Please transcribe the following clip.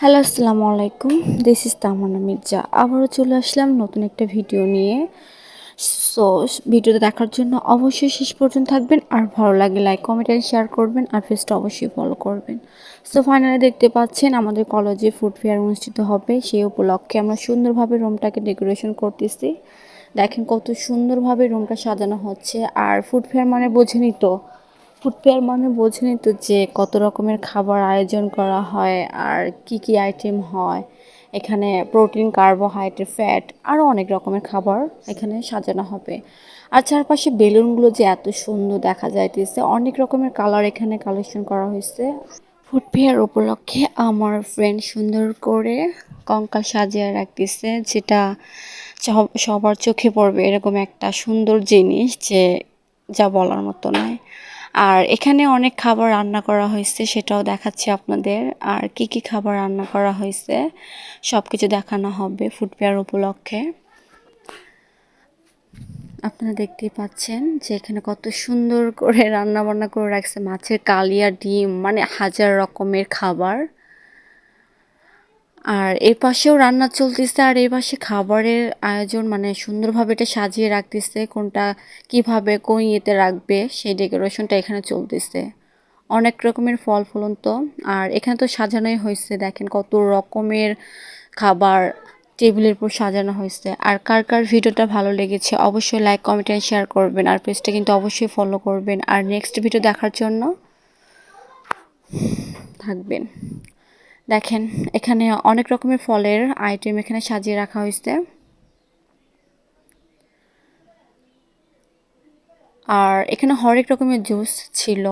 Hello, আসসালামু আলাইকুম। This is তামান্না মির্জা। আবারও চলে আসলাম নতুন একটা ভিডিও নিয়ে। সো ভিডিওটা দেখার জন্য অবশ্যই শেষ পর্যন্ত থাকবেন, আর ভালো লাগে লাইক কমেন্ট এন্ড শেয়ার করবেন, আর পেজটা অবশ্যই ফলো করবেন। সো ফাইনালি দেখতে পাচ্ছেন আমাদের কলেজে ফুড ফেয়ার অনুষ্ঠিত হবে, সেই উপলক্ষে আমরা সুন্দরভাবে রুমটাকে ডেকোরেশন করতেছি। দেখেন কত সুন্দরভাবে রুমটা সাজানো হচ্ছে। আর ফুড ফেয়ার মানে বোঝেনই তো, ফুড ফেয়ার মানে বোঝেনই তো যে কত রকমের খাবার আয়োজন করা হয় আর কি কি আইটেম হয়। এখানে প্রোটিন, কার্বোহাইড্রেট, ফ্যাট আরও অনেক রকমের খাবার এখানে সাজানো হবে। আর চারপাশে বেলুনগুলো যে এত সুন্দর দেখা যাইতেছে, অনেক রকমের কালার এখানে কালেকশন করা হয়েছে। ফুড ফেয়ার উপলক্ষে আমার ফ্রেন্ড সুন্দর করে কঙ্কাল সাজিয়ে রাখতেছে, যেটা সবার চোখে পড়বে এরকম একটা সুন্দর জিনিস, যে যা বলার মতো নয়। আর এখানে অনেক খাবার রান্না করা হয়েছে, সেটাও দেখাচ্ছি আপনাদের। আর কি কি খাবার রান্না করা হয়েছে সব কিছু দেখানো হবে ফুড ফেয়ার উপলক্ষে। আপনারা দেখতেই পাচ্ছেন যে এখানে কত সুন্দর করে রান্না বান্না করে রাখছে, মাছের কালিয়া, ডিম, মানে হাজার রকমের খাবার। আর এর পাশেও রান্না চলতেছে, আর এই পাশে খাবারের আয়োজন, মানে সুন্দরভাবে এটা সাজিয়ে রাখতেছে, কোনটা কিভাবে কোন ইয়েতে রাখবে সেই ডেকোরেশনটা এখানে চলতেছে। অনেক রকমের ফল ফুলন্ত, আর এখানে তো সাজানোই হয়েছে, দেখেন কত রকমের খাবার টেবিলের উপর সাজানো হয়েছে। আর কার কার ভিডিওটা ভালো লেগেছে অবশ্যই লাইক কমেন্ট এন্ড শেয়ার করবেন, আর পেজটা কিন্তু অবশ্যই ফলো করবেন, আর নেক্সট ভিডিও দেখার জন্য থাকবেন। দেখেন এখানে অনেক রকমের ফলের আইটেম এখানে সাজিয়ে রাখা হয়েছে। আর এখানে হরেক রকমের জুস ছিল।